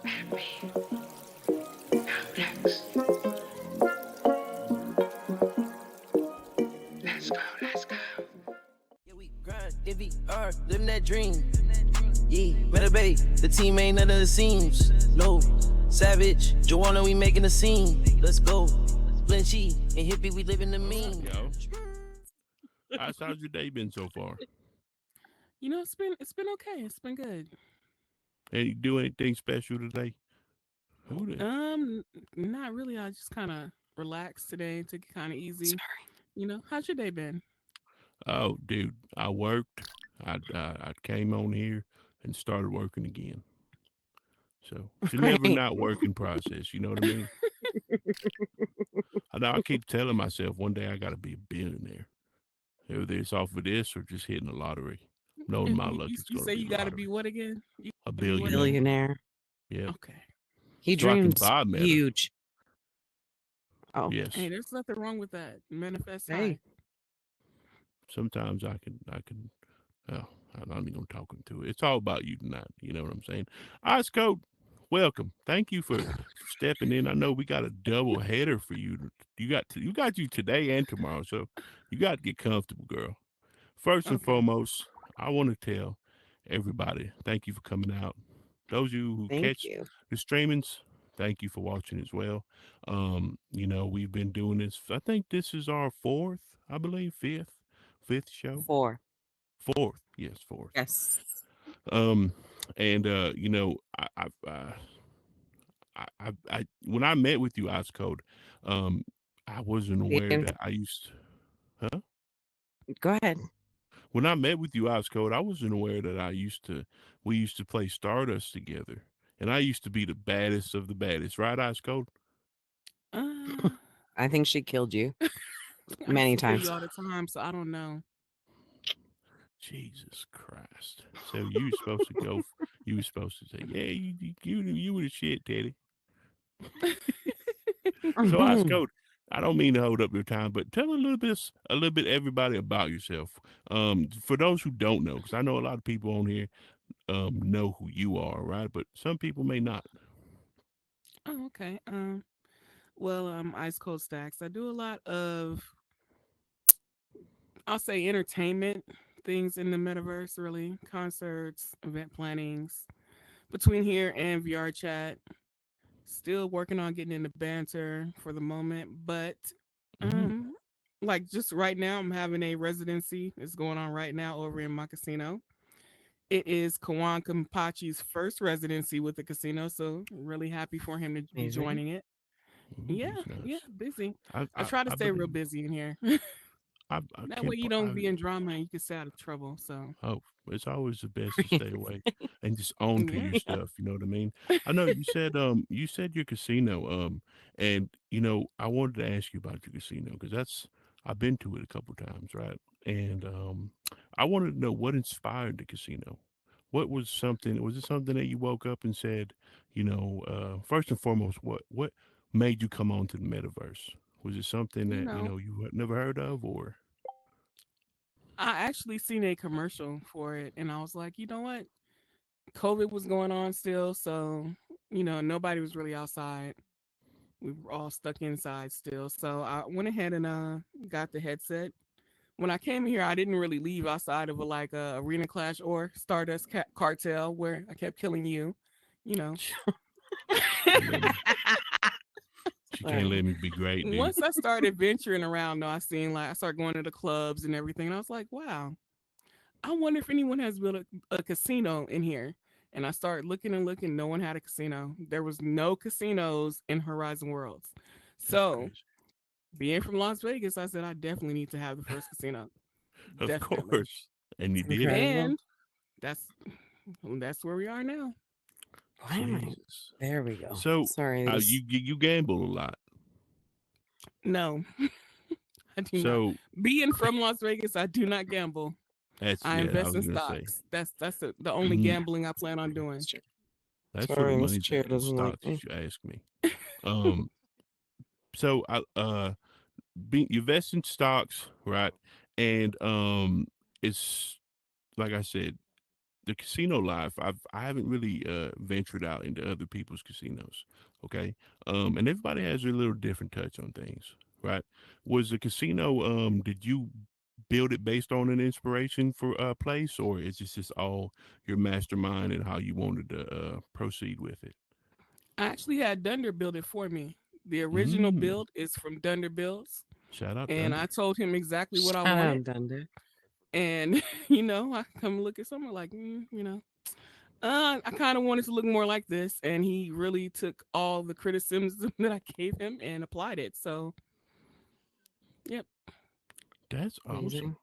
Yeah, we grind, DVR, living that dream. Yeah, Metaverse, the team ain't none of the seams. No, Savage, Joanna, we making a scene. Let's go. Blinchy and hippie, we living the mean. Yo, how's your day been so far? You know, it's been okay. It's been good. Hey, you do anything special today? Who the? Um, Not really. I just kind of relaxed today, took it kind of easy. You know, how's your day been? Oh, dude, I worked. I came on here and started working again. So it's a never Right. not working process. You know what I mean? I know I keep telling myself one day I got to be a billionaire. Whether it's off of this or just hitting the lottery. Knowing my luck, it's You going to say be you got to be lottery. what again? You A gotta be what again? billionaire. Billionaire. Yep. Okay. He So I can dreams buy Meta. huge. Oh, Yes. Hey, there's nothing wrong with that. Manifest hey. high. Sometimes I can. Oh, I'm not even gonna talk into it. It's all about you tonight. You know what I'm saying? Ice Code, welcome. Thank you for stepping in. I know we got a double header for you. You got you today and tomorrow, so you got to get comfortable, girl. First and Okay. foremost, I want to tell everybody thank you for coming out. Those of you who Thank catch you. the streamings, thank you for watching as well. We've been doing this. I think this is our fourth, I believe, fifth show. 4. Fourth, yes, fourth. Yes. Um, and when I met with you, Ice Code, um, I wasn't The aware int- that I used. Huh? Go ahead. When I met with you, Ice Code, I wasn't aware that we used to play Stardust together, and I used to be the baddest of the baddest, right, Ice Code? Uh, I think she killed you I many see kill you times. all the time, so I don't know. Jesus Christ! So you were supposed to go. You were supposed to say, "Yeah, you were the shit, Teddy." So Ice Code, I don't mean to hold up your time, but tell a little bit everybody about yourself. For those who don't know, because I know a lot of people on here know who you are, right? But some people may not. Oh, okay. Well, Icecoldstaxx. I do a lot of, I'll say, entertainment things in the metaverse. Really, concerts, event plannings between here and VR chat. Still working on getting into banter for the moment, but Mm, um, like just right now, I'm having a residency. It's going on right now over in my casino. It is Kawan Kampachi's first residency with the casino, so really happy for him to be Amazing. joining it. Yeah, that's yeah, nice. busy. I I I, try to I stay real believe. busy in here. I That way can't. you don't be in drama and you can stay out of trouble. So Oh, it's always the best to stay away and just own to yeah. your stuff. You know what I mean? I know you said your casino and I wanted to ask you about your casino because that's I've been to it a couple times, right? And I wanted to know what inspired the casino. What was it something that you woke up and said, first and foremost, what made you come on to the metaverse? Was it something You that, know, you had never heard of or I actually seen a commercial for it and I was like, you know what? COVID was going on still, so nobody was really outside. We were all stuck inside still. So I went ahead and got the headset. When I came here, I didn't really leave outside of a arena clash or Stardust cartel where I kept killing you. You know. can't let me she can't Right. let me be great, dude. Once I started venturing around, though, I started going to the clubs and everything, and I was like, wow, I wonder if anyone has built a casino in here. And I started looking and looking. No one had a casino. There was no casinos in Horizon Worlds. That's So crazy. being from Las Vegas, I said I definitely need to have the first casino. Of Definitely. course. And you It's did it. incredible. And that's that's where we are now. Why am I? Jesus. There we go. So Sorry. you you gamble a lot. No, I do not. So Being from Las Vegas, I do not gamble. that's I yeah, I invest was in gonna say. stocks. That's the only gambling I plan on doing. That's where the Sorry, this money's chair at in doesn't like stocks, me. if you ask me. Um so I you invest in stocks, right? And it's like I said, the casino life, I haven't really ventured out into other people's casinos. Okay, and everybody has their little different touch on things, right? Was the casino did you build it based on an inspiration for a place, or is this just all your mastermind and how you wanted to proceed with it? I actually had Dunder build it for me. The original Mm, build is from Dunder Builds, shout out and I Thunder. told him exactly what I Shout wanted. out, Dunder. And I come look at something like, I kind of wanted to look more like this, and he really took all the criticism that I gave him and applied it. So, yep. That's awesome. Amazing.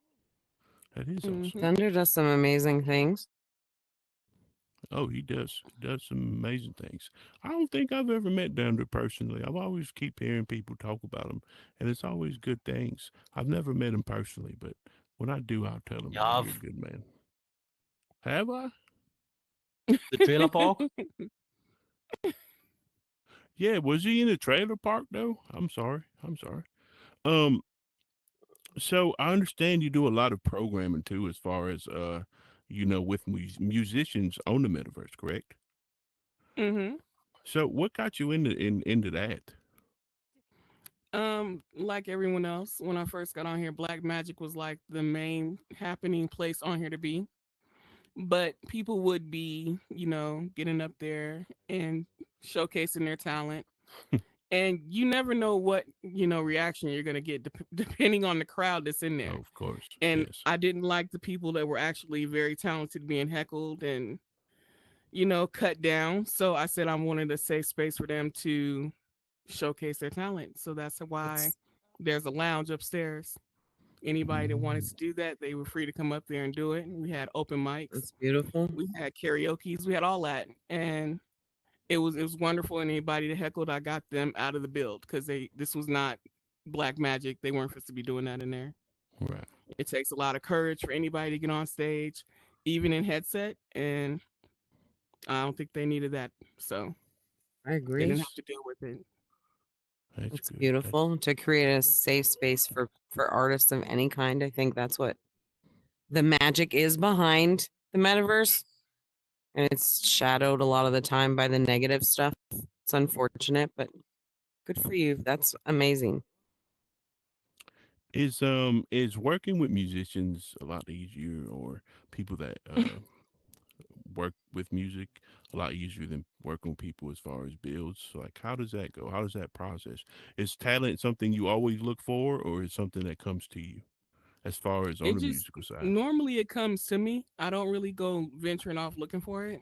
That is awesome. Hmm. Dunder does some amazing things. Oh, he does. He does some amazing things. I don't think I've ever met Dunder personally. I've always keep hearing people talk about him, and it's always good things. I've never met him personally, but when I do, I'll tell him, man, you're a Yav, good man. Have I? the trailer park. Yeah. Was he in a trailer park though? I'm sorry. I'm sorry. Um. So I understand you do a lot of programming too, as far as with musicians on the metaverse, correct? Hmm. So what got you into that? Like everyone else, when I first got on here, Black Magic was like the main happening place on here to be. But people would be, getting up there and showcasing their talent. And you never know what, reaction you're going to get depending on the crowd that's in Oh, there. of course. And Yes. I didn't like the people that were actually very talented being heckled and, cut down. So I said I wanted a safe space for them to showcase their talent. So that's why It's there's a lounge upstairs. Anybody that wanted Mm, to do that, they were free to come up there and do it. We had open mics, it's beautiful. we had karaoke's, we had all that, and it was wonderful. And anybody that heckled, I got them out of the build because this was not Black Magic. They weren't supposed to be doing that in there. right. It takes a lot of courage for anybody to get on stage, even in headset, and I don't think they needed that, so I they agree. didn't have That's to deal with it. that's It's good. That's beautiful to create a safe space for artists of any kind. I think that's what the magic is behind the metaverse, and it's shadowed a lot of the time by the negative stuff. It's unfortunate, but good for you. That's amazing. is working with musicians a lot easier, or people that work with music a lot easier than working with people as far as builds? So, like, how does that go? How does that process? Is talent something you always look for, or is something that comes to you as far as on It the just musical side? normally it comes to me. I don't really go venturing off looking for it.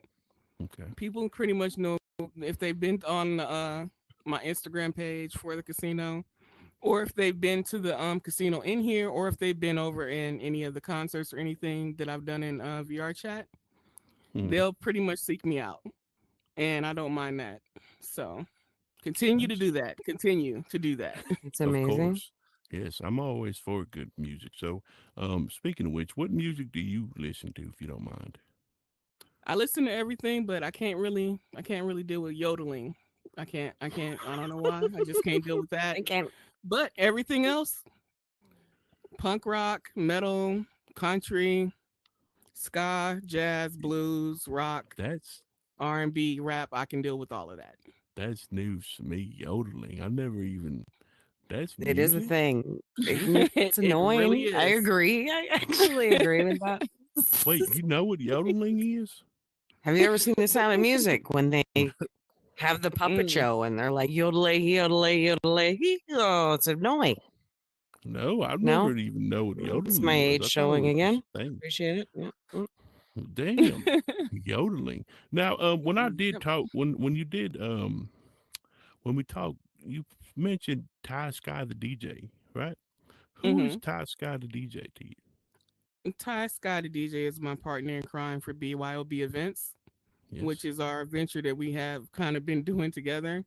Okay. People pretty much know if they've been on my Instagram page for the casino, or if they've been to the casino in here, or if they've been over in any of the concerts or anything that I've done in VR chat, Hmm. they'll pretty much seek me out, and I don't mind that. So continue to That's do that. Continue to do that. It's of amazing. course. Yes, I'm always for good music. So, speaking of which, what music do you listen to, if you don't mind? I listen to everything, but I can't really deal with yodeling. I can't. I don't know why. I just can't deal with that. I can't. But everything else, punk rock, metal, country, ska, jazz, blues, rock, That's R&B, rap, I can deal with all of that. that's news to me. Yodeling. I never even. That's It is a music. thing. it, It's it really annoying. I is. agree. I actually agree with that. Wait, you know what yodeling is? Have you ever seen The Sound of Music when they have the puppet Mm. show and they're like yodelay, yodelay, yodelay? Oh, it's annoying. No, I've No, never even know what it's my yodeling was. age I thought it showing was just again. a thing. Appreciate it. Yeah. Damn, yodeling. Now, when I did Yep. talk, when you did, when we talked, you mentioned Ty Sky the DJ, right? Who is Hmm. Ty Sky the DJ to you? Ty Scott, the DJ, is my partner in crime for BYOB events, which Yes. is our venture that we have kind of been doing together,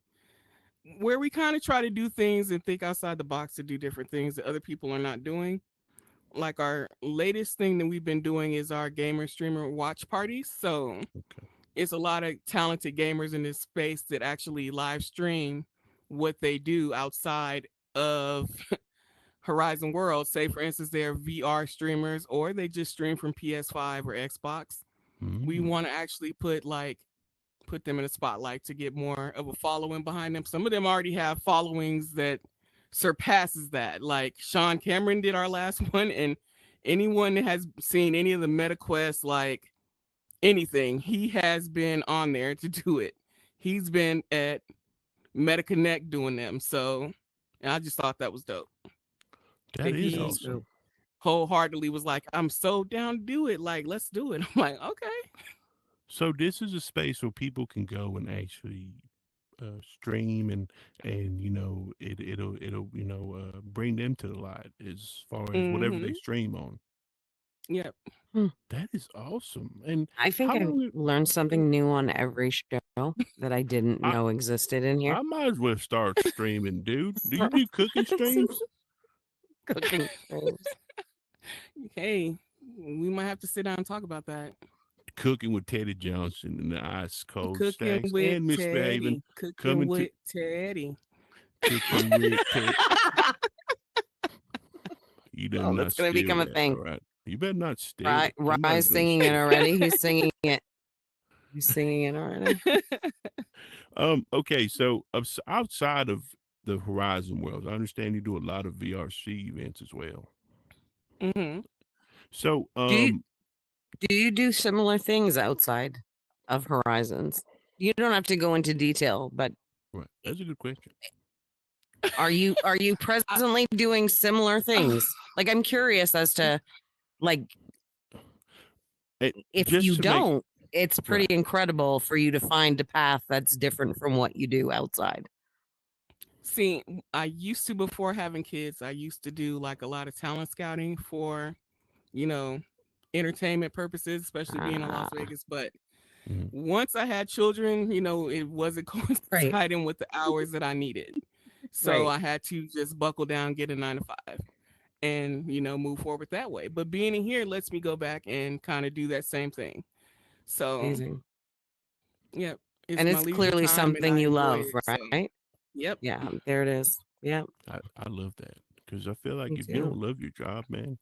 where we kind of try to do things and think outside the box to do different things that other people are not doing. Like our latest thing that we've been doing is our gamer streamer watch parties. So Okay. it's a lot of talented gamers in this space that actually live stream what they do outside of Horizon World. Say, for instance, they're VR streamers or they just stream from PS5 or Xbox. We Mm. want to actually put them in a spotlight to get more of a following behind them. Some of them already have followings that surpasses that. Like Sean Cameron did our last one, and anyone that has seen any of the MetaQuest, like anything, he has been on there to do it. He's been at MetaConnect doing them. So and I just thought that was dope. That That is That's he awesome. dope. wholeheartedly was like, I'm so down to do it. Like, let's do it. I'm like, okay. So this is a space where people can go and actually stream and it'll bring them to the light as far as whatever they Mm-hmm. stream on. Yep. Hmm. That is awesome. And I think how I long? learned something new on every show that I didn't I know existed in here. I might as well start streaming, dude. Do you For do cooking streams? cooking streams. Hey, we might have to sit down and talk about that. Cooking with Teddy Johnson and the Ice Cold Cooking Stacks with and Misbehaving Teddy. Cooking coming to with Teddy. cooking with Ted. You better Oh, not that's gonna steal become a that, all thing. right? You better not steal it. Somebody's Rye's gonna singing it steal it. already. He's singing it. He's singing it already. Okay, so outside of the Horizon worlds, I understand you do a lot of VRC events as well. hmm So, Do you do you do similar things outside of Horizons? You don't have to go into detail, but right, that's a good question. are you I, presently doing similar things? Like I'm curious as to like And if just you to make don't, it's pretty right, incredible for you to find a path that's different from what you do outside. see, I used to before having kids. I used to do like a lot of talent scouting for, you know, entertainment purposes, especially being in Las Ah, Vegas. But mhm, once I had children, it wasn't right, coinciding with the hours that I needed. So right. I had to just buckle down, get a 9 to 5, and move forward that way. But being in here lets me go back and kind of do that same thing. So, Amazing. yep, it's And my it's leisure clearly time and something I you enjoy love, it. So, right? yep. Yeah, there it is. Yeah, I love that because I feel like me if you too. don't love your job, man,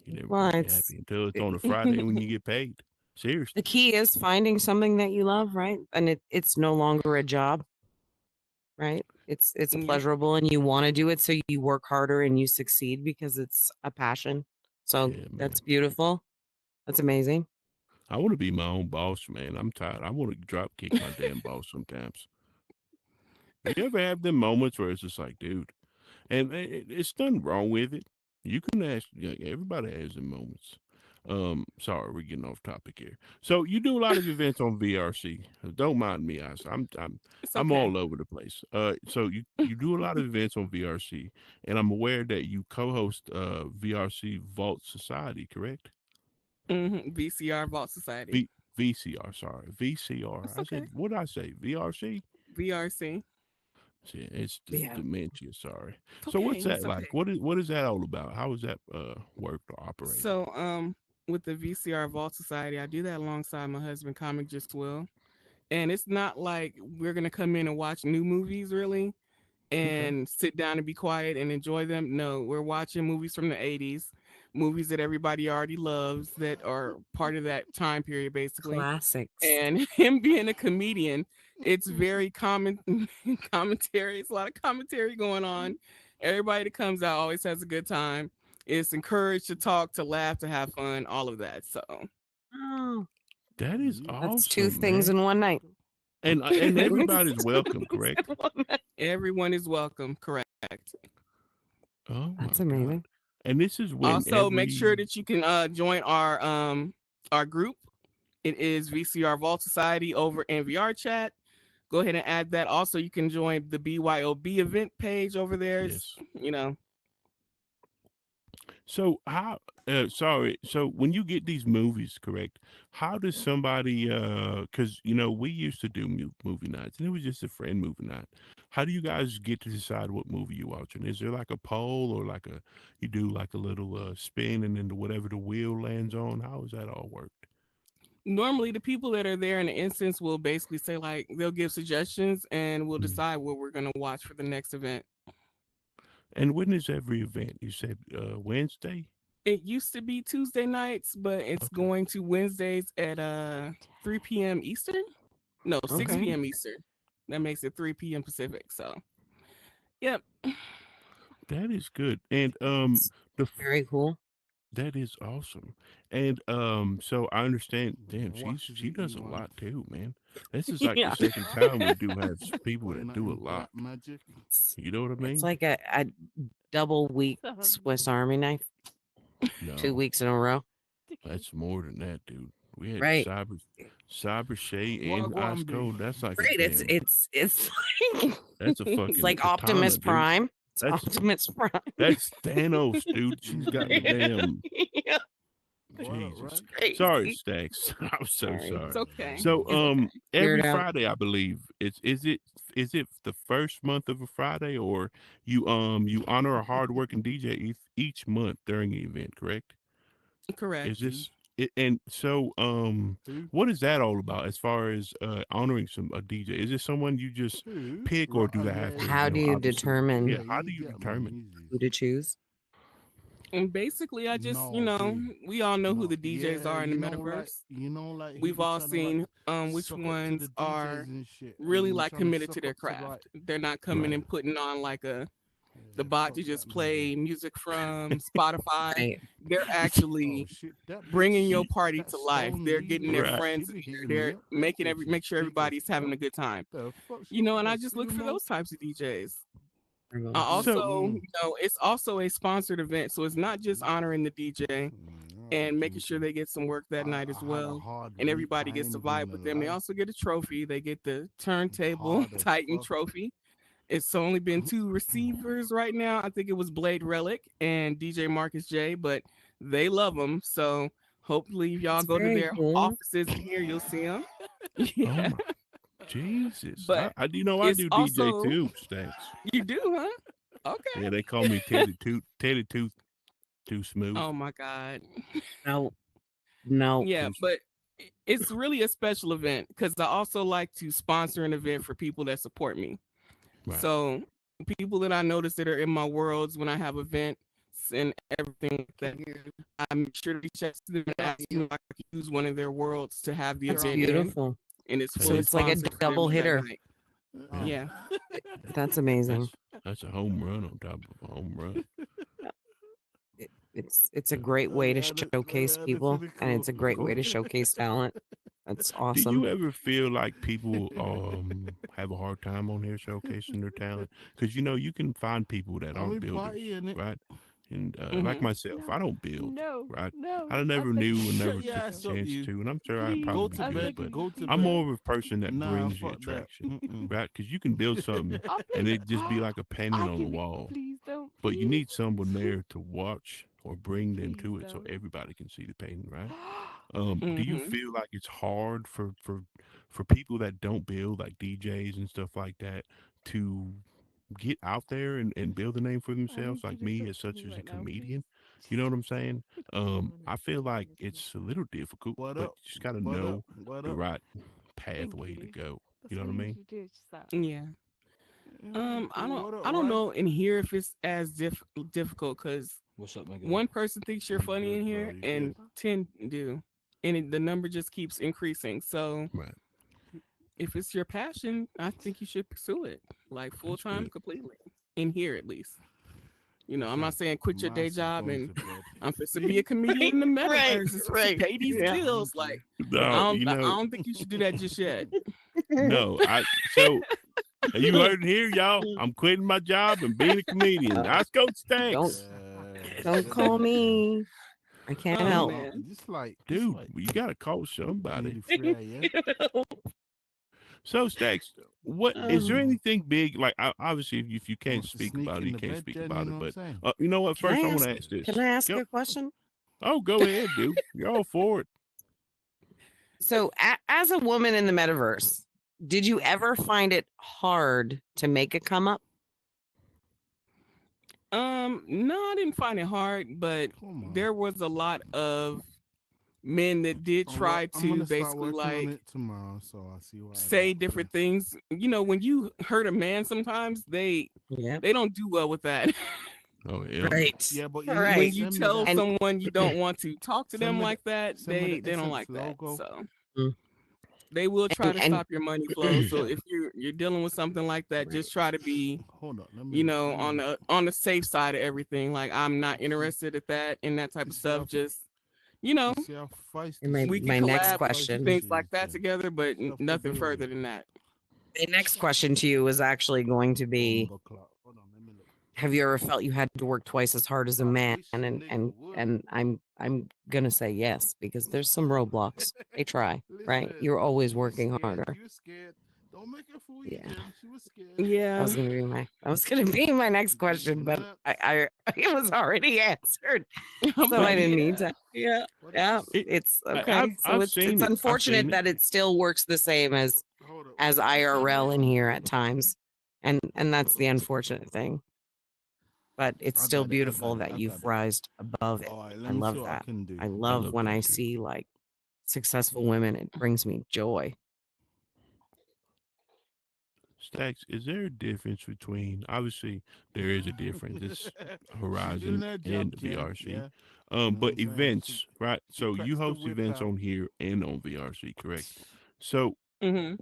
you're never Well, gonna be it's happy until it's it, on a Friday when you get paid. the Seriously, key is finding something that you love, right? And it's no longer a job, right? It's Yep. pleasurable and you want to do it, so you work harder and you succeed because it's a passion. So yeah, man. that's beautiful. That's amazing. I want to be my own boss, man. I'm tired. I want to drop kick my damn boss sometimes. You ever have them moments where it's just like, dude, and it's nothing wrong with it. You can ask. Everybody has them moments. Sorry, we're getting off topic here. So you do a lot of events on VRC. Don't mind me, It's I'm okay. all over the place. So you do a lot of events on VRC, and I'm aware that you co-host VRC Vault Society, correct? VCR Vault Society. V VCR, sorry, VCR. It's I okay. said, what did I say? VRC? VRC. See, it's the Yeah. dementia. Sorry. It's So what's okay. that It's like? okay. What is that all about? How is that worked or operated? So, with the VCR Vault Society, I do that alongside my husband, Comic Just Will. And it's not like we're gonna come in and watch new movies really Okay. and sit down and be quiet and enjoy them. No, we're watching movies from the 80s, movies that everybody already loves that are part of that time period basically. Classics. And him being a comedian, it's very common commentary. It's a lot of commentary going on. Everybody that comes out always has a good time. It's encouraged to talk, to laugh, to have fun, all of that. So Oh, That is that's two awesome, things man. in one night. And Two everybody's things welcome, in correct? one night. everyone is welcome, correct. Oh my That's God. amazing. And this is when Also, make sure every that you can join our group. It is VCR Vault Society over in VR chat. Go ahead and add that. Also, you can join the BYOB event page over there. yes. You know, So how sorry, so when you get these movies, correct? How does somebody cuz we used to do movie nights and it was just a friend movie night. How do you guys get to decide what movie you watching? Is there like a poll or like a you do like a little spin and then whatever the wheel lands on? How does that all work? normally the people that are there in the instance will basically say like they'll give suggestions and we'll Mm. decide what we're gonna watch for the next event. And when is every event? You said Wednesday? It used to be Tuesday nights, but it's Okay. going to Wednesdays at 3 p.m. Eastern. No, 6 Okay. p.m. Eastern. That makes it 3 p.m. Pacific. So, yep. That is good. And It's the very cool. that is awesome. And so I understand. Damn, Watches she and does eat a one. lot too, man. This is like the Yeah. second time we do have people What, that not do a in lot. black magic? You know what I It's mean? like a double week Swiss Army knife, 2 weeks No, in a row. that's more than that, dude. We had Right. Cyber Shay and Ice Wagwan B. Cold. That's like a Right. It's damn. it's it's like That's a it's fucking like Optimus katana, dude. Prime. It's That's Optimus Prime. that's Thanos, dude. She's got the damn. Yeah, What up, Jesus. right? Sorry, crazy. Stacks. I'm so Sorry. It's sorry. okay. So It's okay. every Weird out. Friday I believe is it the first month of a Friday, or you honor a hardworking DJ each month during the event, correct? Is Correct. this it? And so Who? what is that all about as far as honoring a DJ? Is it someone you just Who? pick, or Right, do oh, they yeah, have to, How do you obviously, yeah, determine how do you you get determine? me who to choose? And basically, I just, No, B. we all know who No, the DJs yeah, are in the metaverse. like he We've be all trying to like seen which suck up to the ones are DJs and shit, really and like trying to committed to suck their up to like, craft. They're not coming Right. and putting on like the yeah, bot fuck you just that man. play music from Spotify. Right. They're Oh actually shit, that bringing bitch, your Y- party that to life. stone They're getting their DJ, Right. she friends be in there. hitting me They're up. That making bitch is make sure big as everybody's having fuck. a good time. The fuck she got And I that just look for sumo? those types of DJs. I Remote. So also, Mm-mm. it's also a sponsored event, so it's not just honoring the DJ I'll be and making sure thinking. they get some work that night as I had a well. hard And week. everybody I gets ain't to even vibe gonna with them. They lie. also get a trophy. They get the turntable Hard as Titan fuck. trophy. It's only been two receivers right now. I think it was Blade Relic and DJ Marcus J, but they love them. So hopefully, if y'all It's go to very their cool. offices in here, you'll see them. oh Yeah, my Jesus. but I I it's do DJ also too, Stacks. you do, huh? Yeah, they Okay. call me Teddy Too Smooth. Oh my God. No, no. Yeah, Too but it's really a special event because I also like to sponsor an event for people that support me. right. So people that I notice that are in my worlds when I have events and everything like that, I make sure to reach out to them and ask them if I could use one of their worlds to have the That's event in, beautiful. and it's That So fully is it's like a sponsored for them double for that hitter. night. yeah. Yeah. That's amazing. That's a home run on top of a home run. It's a great way to showcase people, and it's a great way Cool. to showcase talent. That's Do you awesome. ever feel like people have a hard time on here showcasing their talent? Because you can find people that I'm aren't in builders, party in it. right? And like Hmm. myself, I don't build, right? No, I never knew and Shut never your took ass the up, chance you. to, and I'm sure I'd Please, Go probably to I'm be good, bed. but begging Go you, to I'm bed. more of a person that Nah, brings the fuck that. attraction, Mm-mm. right? Because you can build something I'll and be- it just be like a painting I'll on the give it. wall, Please don't. but you Please, need someone there to watch or bring them please to it so don't. everybody can see the painting, right? Do you Hmm. feel like it's hard for people that don't build, like DJs and stuff like that, to get out there and build a name for I themselves, need you like to me, talk as to such me as a right now, comedian? please. You know what I'm saying? Because I want I to feel like listen. it's a little difficult, What but up? you just got to What up? know What the up? right Thank pathway to you. go. That's You know what what I you mean? usually do. So. Yeah. Yeah, I cool. don't What up, I don't right? know in here if it's as difficult because What's up, my guy? one person thinks you're You funny in good, bro? here You good? and 10 do, and the number just keeps increasing. So Right. if it's your passion, I think you should pursue it like full That's time, good. completely in here at least. He I'm not said, saying quit your day "Massive job going and to bed." I'm supposed to be a comedian in the Right, metaverse. It's supposed to right, pay these yeah. bills. Thank Like you. No, I don't think you should do that just yet. no. So you heard it here, y'all. I'm quitting my job and being a comedian. Uh, don't Icecoldstaxx. don't Shut call up, man. me. I can't Oh help. man. Just Dude, like you gotta call somebody. nearly 3 a.m. So, Stacks, what is there Oh, anything big? Like, obviously, if you can't Wants to speak sneak about it, in you the can't bed, speak then about you it. know what I'm But saying. you know what? can I First, I want ask? to ask Can this. I ask Yep. a question? Oh, go ahead, dude. You're all for it. So, as a woman in the metaverse, did you ever find it hard to make a come up? No, I didn't find it hard, but Come on. there was a lot of men that did try I'm to gonna start basically working on like it tomorrow, so I see what I say got. different things. When you hurt a man, sometimes they Yep. they don't do well with that. Oh yeah. Right. Yeah, but you When Right. you send me tell that. someone you don't want to talk to Send them me like that, send me they the don't Essence like that. logo. So Mm. they will try to And stop your money flow. So if you're dealing with something like that, just try to be, Hold on, let me you look. know, Let me look. on the safe side of everything. Like I'm not See, interested at that in that type you of see how stuff. Just you know, you see how feisty my she we can is. my See next how collab, feisty question. things she like is, that Jen. together, but See how nothing further forgiving. than that. The next question to you was actually going to be: Bumble clock. Hold on, let me look. have you ever felt you had to work twice as hard as a I man? wish a nigga would. And I'm gonna say yes because there's some roadblocks. They try, right? Listen, You're always you was working scared. harder. You was scared. Don't make her fool you, Yeah, Jen. She was scared. that Yeah. was gonna be my next question, but Nuts. I it was already answered, so I But didn't need Yeah. to. Yeah, What did you yeah. say? it, It's I've okay. So it's seen it. I've unfortunate seen it. that it still works the same Hold up. as What did you say, IRL in Rachel? here at times, and that's the unfortunate thing. But it's I still got it. I beautiful got it. that I you've got it. rised above it. All right, I let me see love what I that. can do. I I love love when that I too. see like successful women. It brings me joy. Stacks, is there a difference between? Obviously, there is a difference. It's She doing Horizon her and job, Jen. VRC. Yeah. You know what But I'm saying? events, right? She So you cracks the host whip events out. on here and on VRC, correct? So Hmm.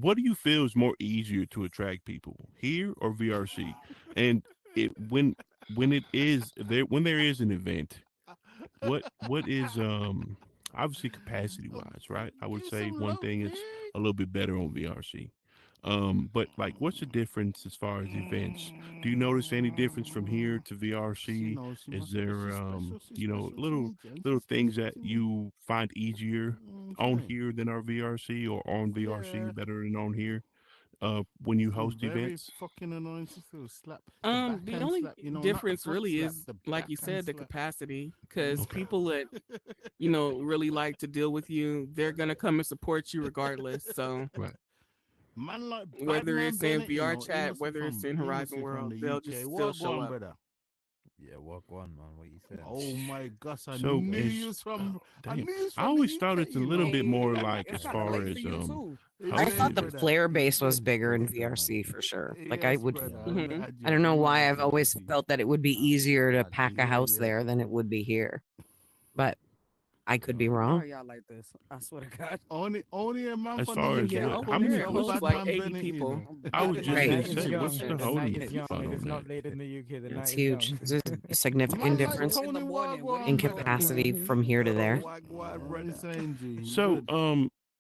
what do you feel is more easier to attract people, here or VRC? And it when it is there when there is an event, what is obviously capacity wise, right? I would Give say some one love, thing pig. it's a little bit better on VRC. But like what's the difference as far as events? Do you notice any difference from here to She VRC? knows she Is must because there she's special. She's you know special to little me, Jen. little She's things special that to me. you find easier on Okay. here than our VRC or on VRC Yeah. better than on here when you I'm host very events? fucking annoying to feel. Slap the The backhand only slap. You know, not the difference foot really slap, is, the like you backhand said, the slap. capacity. You Because Okay. people that really like to deal with you, they're gonna come and support you regardless. So Right. Man like whether Badman it's in Bennett, you VR know, chat, whether it's in he Horizon must be from World, the they'll UK. just still What go show on, up. brother? Yeah, walk on, man. What you saying? Oh my gosh, I So knew you is was from I damn. knew you was I from the always thought UK, it's a you little know. bit more Hey, like it's as kind of far late for as you too. It's I yes, thought hosting the events. brother. player base was It's bigger in closer, VRC man. for sure. Like I Yes, would, brother. Yeah. Let me Hmm. add you. I don't know Let me why add I've you. You always see. felt that it would be easier to I pack a do. house Yeah. there than it would be here, but I could be Oh. Why are wrong. y'all like this? I swear to God. Only a man As from the far as UK. Yeah, what? over How Apart there many? it from What's? hosts like Badman 80 Bennett, you people. know. I was The just Right. gonna night is say, what's young. the The Yes. night holding is young. spot It on is that? not late in the UK. The That's night is huge. young. There's a significant Man like difference Tony in Wagwan, brother. capacity Hmm. from here to there. What is saying, G? You So, good?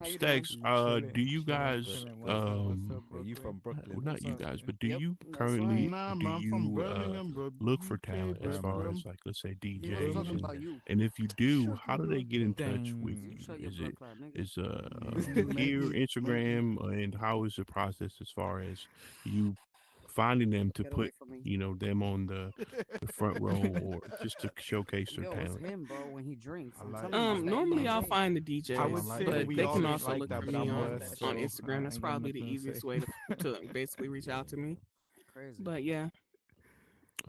How you doing? Stacks, do Chilling, you chilling, guys, chilling. What's up, well, You from Brooklyn? well, Brooklyn? not What's you up? guys, but do Yep, you that's right. currently, Nah, do man, I'm from you, Birmingham, bro. look for UK, talent as far Birmingham. as like, let's say You was DJs talking Birmingham. about you. and if you do, Shut how your do they blood get in clot. touch with you? Dang. Shut your Is blood it, clot, nigga. is, Make here, make Instagram, and how is the process as far as you finding them to Get away put, from me. them on the front row or just to showcase their Yo, it's talent? him, bro. When he drinks, I I'm like telling you, it's that I, DJ. I normally I'll find the I DJs, would like say that. but we they all can get also like look that, for but me I'm on worse, so Instagram. That's I ain't got probably the nothing to say. easiest way to basically reach out to me. Crazy. But yeah,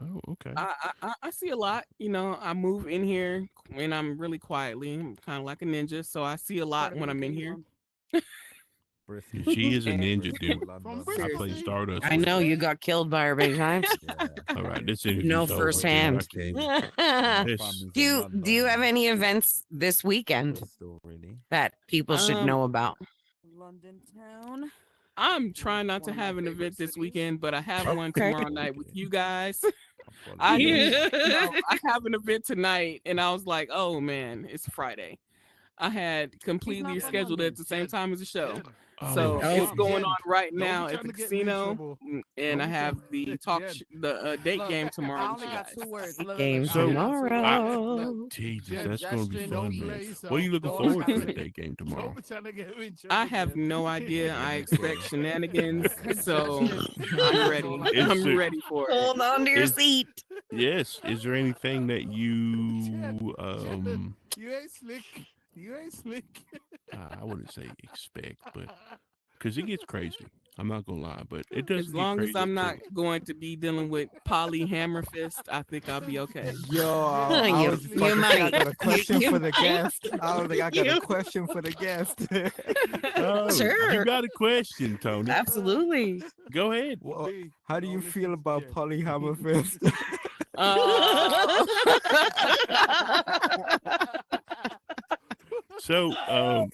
Oh, okay. I see a lot. I move in here and I'm really quietly. I'm kind of like a ninja, so I see a lot when I'm in here. Yeah, Bristol. she is a And ninja, dude. Bristol, From London. I Bristol, play seriously, see? Stardust I with know her. you got killed by her many times. Yeah. All right, this You know interview's over. Yeah, Dude. firsthand. I came. do My This family's in you do you have London. any events this weekend Bristol, really. that people should um, know about? London town. I'm trying not to have an event this weekend, but I have one Okay. tomorrow night with Okay. you guys. I follow I you. didn't, Yeah. I have an event tonight, and I was like, oh man, it's Friday. I had completely Jen, scheduled it at the same Jen, time as the show. Jen. oh So it's Oh, going shit. on Jen, right don't be now at trying the to get me in casino, trouble. and I Don't be have trying. the Jen, date look, game tomorrow I with only you got guys. two words. game I only So got two I words. Look, tomorrow. Jesus, Jen, that's gonna be Suggestion, fun, don't man. play What are yourself. you looking Don't be forward to trying the to day game don't tomorrow? be trying to get me in I trouble, have Jen. no idea. I expect Suggestion. shenanigans, so Suggestion. I'm That's ready. all I got. Is I'm there ready for it. Hold on to your is seat. yes? Is there anything that you Jen, you ain't slick. You ain't slick. I wouldn't say expect, but because it gets crazy. I'm not gonna lie, but it does As get long as crazy I'm not too. going to be dealing with Poly Hammer Fist, I think I'll be okay. Yo, Jen, I you was just you about to say I might got a question you for the might guest. I was like, I got a you question for the guest. Oh, you sure got a question, Tony? absolutely. Go ahead. Well, B, how do no, you listen feel to about Jen. polyhammer fist? Oh. So, Oh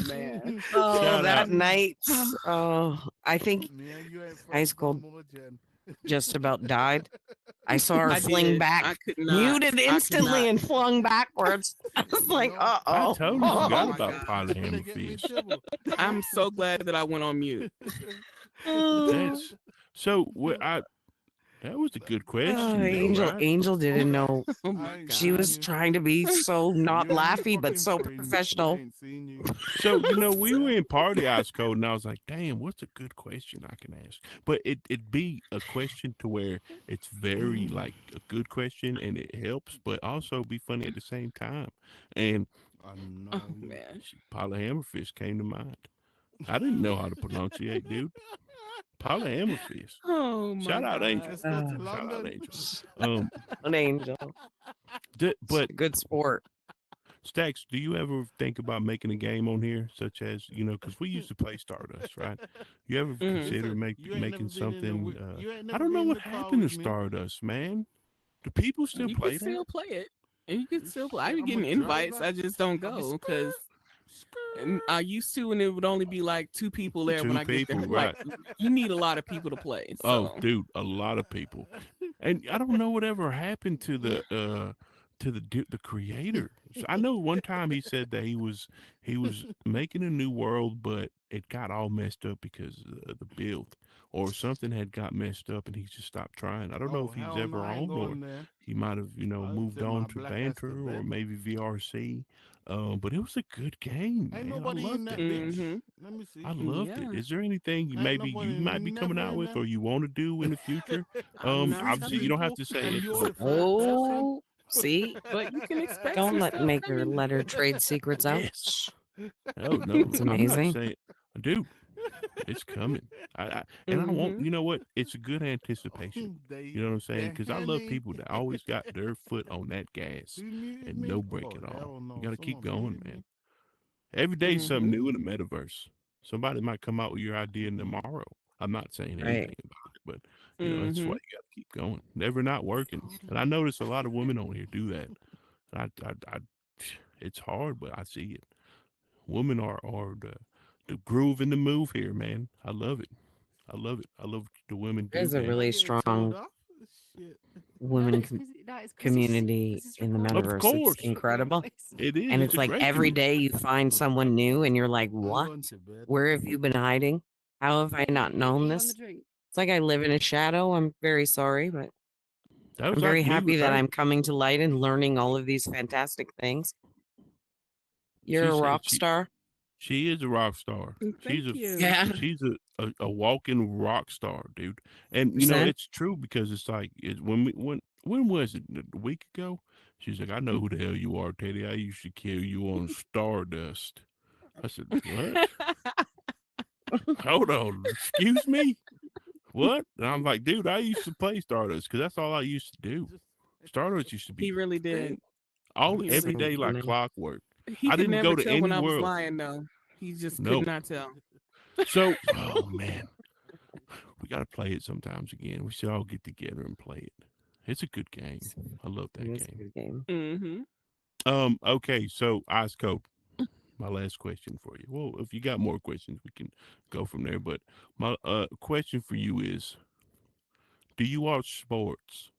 man. Oh, shout that out. night. Oh, I think Me and you ain't Ice friends no Cold more, Jen. just about died. I saw her I fling did. I back, could not. muted I could instantly, not. and flung backwards. I was You like, know, uh I oh. totally Oh forgot my about gosh. it's gonna polyhammer get me in fish. trouble. I'm so glad that I went on mute. That's so. That was a good question, though, Angel, right? Angel didn't know. Oh I my ain't She seen gosh. was you. trying to be so not You and me laughy, but fucking so friends, and I professional. ain't seen you. So, we were in party ice code, and I was like, "Damn, what's a good question I can ask?" But it'd be a question to where it's very like a good question and it helps, but also be funny at the same time. And I Oh know you. man. polyhammerfish came to mind. I didn't know how to pronunciate, dude. Polyhammerfish. Oh my Shout out Angel. god. Let's go to Shout out London. Angel. Um, An angel. but Good sport. Stacks, do you ever think about making a game on here, such as because we used to play Stardust, right? You ever Hmm. consider Listen, you ain't never making been in something? you ain't I never don't know been in what the car happened to with me. Stardust, man. Do people still You could play that? still play it. And you could still play. I Shit, be I'm a getting invites. driver. I just don't I be go because skirt, skirt. I used to, and it would only be like two people there when Two I get there. people, I'm like, right? you need a lot of people to play. Oh, So, dude, a lot of people. And I don't know whatever happened to the creator. So I know one time he said that he was making a new world, but it got all messed up because of the build, or something had got messed up, and he just stopped trying. I don't know Oh if he's hell no, ever I ain't on, or going there. he might have I'll moved take on my to black ass to banter or bed. maybe VRC. But it was a good game, Ain't man. I nobody in loved that it. bitch. hmm, Let me I see. loved it. yeah. Is there anything Ain't maybe you nobody might be coming never out in with there. or you want to do in the future? I'm not Three Obviously you telling, don't have people to say and it, you're but the fourth person. Oh, see? but you can expect Don't some let stuff make her coming. let her trade secrets out. yes. Shh. Oh no, It's I'm not amazing. saying, dude. It's coming. And I want. Hmm. You know what? It's a good anticipation. they You know what I'm saying? they're Because I love Henny. people that always got their foot on that gas Who muted and me? no break Oh at all. hell You no! got to keep Someone going, muted man. me. Every day is something Hmm. new in the metaverse. Somebody might come out with your idea tomorrow. I'm not saying Right. anything about it, but that's why Hmm. you got to keep going. Never not working. And I Scooter. notice a lot of women on here do that. I it's hard, but I see it. Women are the groove and the move here, man. I love it. I love it. I love what the women do, There's a man. Am I really getting told strong off? Shit. women community This is in the recorded. Of metaverse. It's course, incredible. it is. And It's it's a like great every community. day you find someone new and you're like, I'm what? going to bed. Where have you been hiding? How have I not known On the this? drink. It's like I live in a shadow. I'm very sorry, but That I'm was like very me happy with that her. I'm coming to light and learning all of these fantastic things. You're She a said rock star. she is a rock star. Thank She's a you. Yeah. she's a walking rock star, dude. And Percent. it's true because it's like when was it? A week ago? She's like, I know who the hell you are, Teddy. I used to kill you on Stardust. I said, what? Hold on, excuse me. What? And I'm like, dude, I used to play Stardust because that's all I used to do. Stardust used to be He really great. did. All He every really So day did. like funny. clockwork. He I could didn't never go to tell when any I was world. lying, though. He just could No. not tell. So, oh man, we got to play it sometimes again. We should all get together and play it. It's a good game. I love It that is a game. good game. Hmm. Okay, so Ice Cold, my last question for you. Well, if you got more questions, we can go from there. But my question for you is, do you watch sports?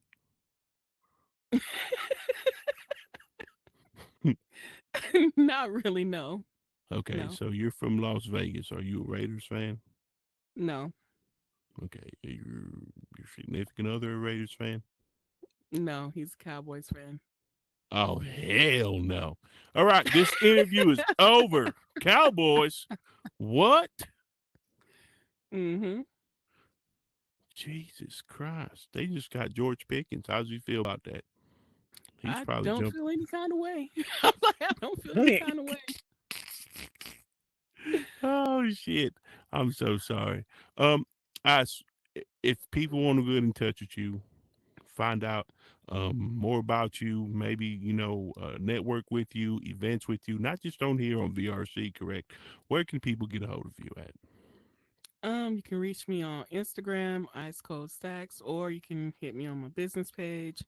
Not really. No. Okay, No. so you're from Las Vegas. Are you a Raiders fan? No. Okay, your significant other a Raiders fan? No. He's a Cowboys fan. Oh hell no! All right, this interview is over. Cowboys, what? Hmm. Jesus Christ! They just got George Pickens. How does he feel about that? He's I probably don't jumping. feel any kind of way. I'm like, I don't feel any kind of way. Oh shit! I'm so sorry. I s- if people want to get in touch with you, find out more about you, maybe network with you, events with you, not just on here on VRC. Correct? Where can people get a hold of you at? You can reach me on Instagram, Icecoldstaxx, or you can hit me on my business page,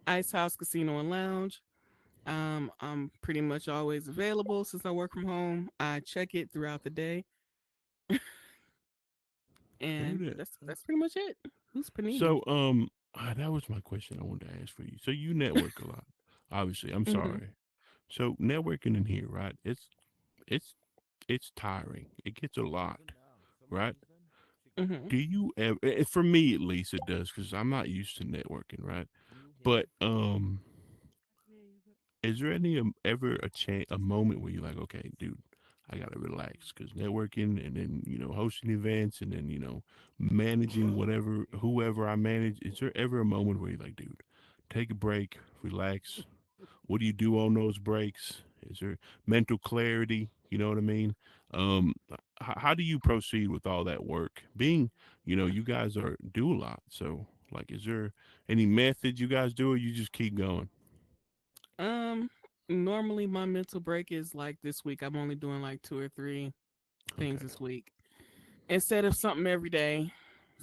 Icehouse Casino and Lounge. I'm pretty much always available since I work from home. I check it throughout the day, and Heard that's pretty much it. Who's Panini? So, that was my question I wanted to ask for you. So you network a lot, obviously. I'm Mm-hmm. sorry. So networking in here, right? It's it's tiring. It gets a lot, right? Mm-hmm. Do you ever? For me, at least, it does because I'm not used to networking, right? But is there any ever a moment where you're like, okay, dude, I gotta relax because networking and then hosting events and then managing whatever whoever I manage. Is there ever a moment where you're like, dude, take a break, relax? What do you do on those breaks? Is there mental clarity? You know what I mean? How do you proceed with all that work? Being, you guys do a lot. So, like, is there any method you guys do, or you just keep going? Um, Normally my mental break is like this week. I'm only doing like two or three things Okay. this week instead of something every day,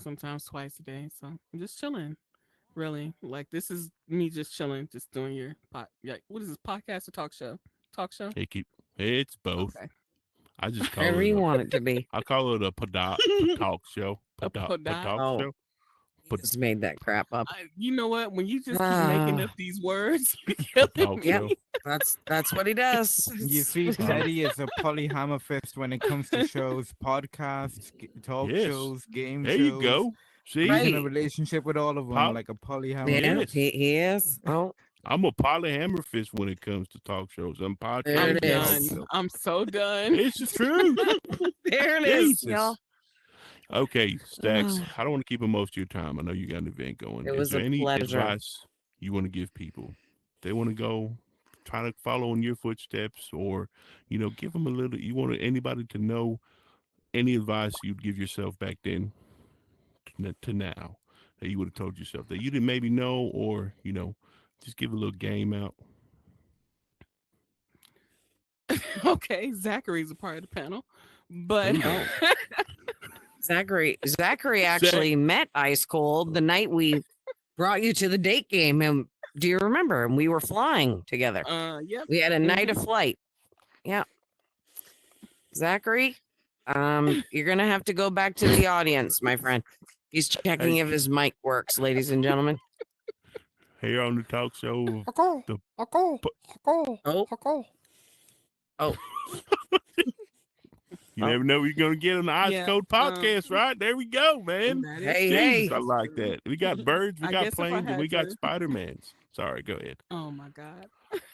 sometimes twice a day. So I'm just chilling. Really, like this is me just chilling, just doing your Like, what is this podcast or talk show? Talk show. It keep it's both. Okay. I just call Whatever it you a want it to be. I call it a talk show. A podot. Talk Oh, show. you just made that crap up. You know what? When you just keep making up Ah, these words, you're killing Talk yep, show. me. that's what he does. You see, Um, Teddy is a polyhammerfist when it comes to shows, podcasts, talk yes. shows, game There you shows. go. See, He's in a Right. relationship with all of them, Pol- like a polyhammer Yeah, fist. yes. he is. Oh, I'm a polyhammer fist when it comes to talk shows and there I'm podcasts it and talk done. is. shows. I'm so done. It's the truth. There it is, y'all. Jesus. Okay, Stacks. Oh, I don't want to keep up most of your time. I know you got an event going. it Is was there a any pleasure. advice you want to give people? They want to go try to follow in your footsteps, or give them a little. You want anybody to know any advice you'd give yourself back then to now that you would have told yourself that you didn't maybe know, or just give a little game out. Okay, Zachary's a part of the panel, but Who Oh, that? Zachary Zach. actually met Ice Cold the night we brought you to the date game. And do you remember? And we were flying together. yep. We had a night Hmm. of flight. Yeah, Zachary, you're gonna have to go back to the audience, my friend. He's checking Hey, if his mic works, ladies and gentlemen. here on the talk show. Hako, The hako, pu- hako, Oh, hako. oh, you oh. never know what you're gonna get on the Ice Yeah. Code podcast, right? There we go, man. That is Hey, true. Jesus, hey. I That's like true. that. We got birds, we I got guess if I planes, and we had got to, Spider-Mans. Sorry, go ahead. oh my God,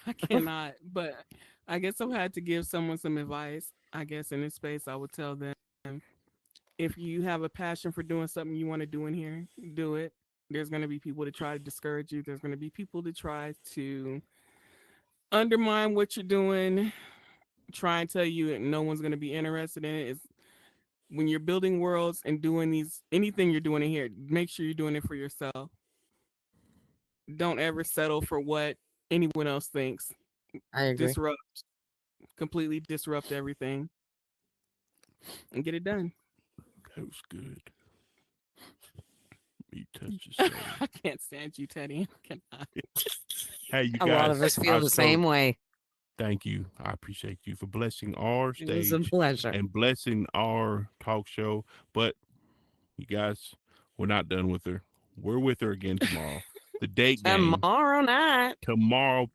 I cannot. But I guess if I had to give someone some advice, I guess in this space, I would tell them if you have a passion for doing something you want to do in here, do it. There's going to be people that try to discourage you. There's going to be people that try to undermine what you're doing, try and tell you that no one's going to be interested in it. It's, when you're building worlds and doing anything you're doing in here, make sure you're doing it for yourself. Don't ever settle for what anyone else thinks. I agree. Completely disrupt everything and get it done. That was good. You touched the soul. I can't stand you, Teddy. I cannot. Hey, you A lot guys, of us feel Ice the Code, same way. thank you. I appreciate you for blessing our It was a stage pleasure. and blessing our talk show. But you guys, we're not done with her. We're with her again tomorrow. The date game Tomorrow night. tomorrow.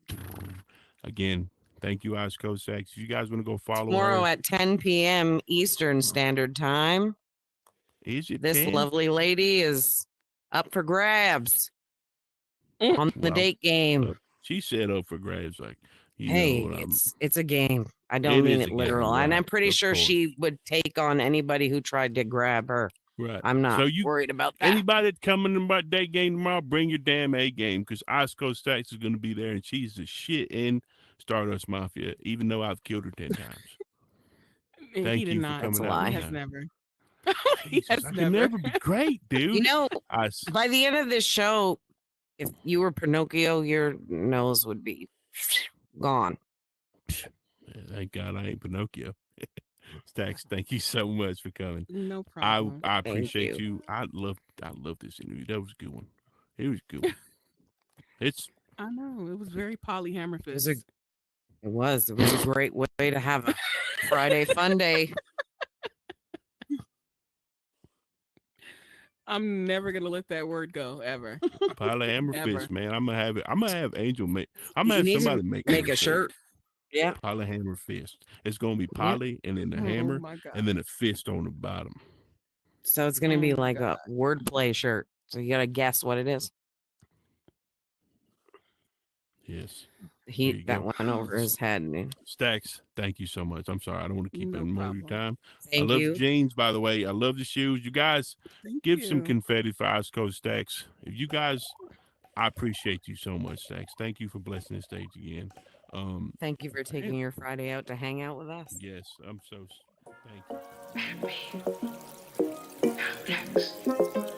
Again, thank you, Icecoldstaxx. If you guys want to go follow Tomorrow her, at 10 p.m. Eastern Standard Time. is it This 10? lovely lady is up for grabs on the Well, date game. she set up for grabs. Like, Hey, what I'm. it's a game. I don't It mean is it a game, literal. And I'm right? pretty Of sure course, she would take on anybody who tried to grab her. right. I'm So not you, worried about that. anybody that coming to my date game tomorrow, bring your damn A game because Icecoldstaxx is going to be there, and she's the shit in Stardust Mafia, even though I've killed her 10 times. He Thank did you for not. That's a coming out lie. He one has time. never. He Jesus, has I can never. never be great, dude. You know, I, by the end of this show, if you were Pinocchio, your nose would be gone. thank God I ain't Pinocchio. Stacks, thank you so much for coming. No I problem. I Thank appreciate you. you. I love this interview. That was a good one. It was a good one. It's I know it was very polyhammer It was a fist. it was a great way to have a Friday fun day. I'm never gonna let that word go ever, polyhammer ever. fist, man. I'm gonna have it. I'm gonna have Angel make. I'm gonna You have need to somebody make me make a shirt. Yeah. polyhammer fist. It's gonna be Yep. poly and then the Oh hammer my god. and then a fist on the bottom. So it's gonna Oh be my like god. a wordplay shirt. So you gotta guess what it is. Yes. There He you that go. went over his head. And Stacks, thank you so much. I'm sorry. I don't want to keep No any more of your problem. time. I thank love the you. jeans, by the way. I love the shoes. You guys Thank give some you. confetti for Icecoldstaxx. If you guys, I appreciate you so much, Stacks. Thank you for blessing the stage again. Thank you for Same. taking your Friday out to hang out with us. Yes, I'm so. Thank you. Contacts.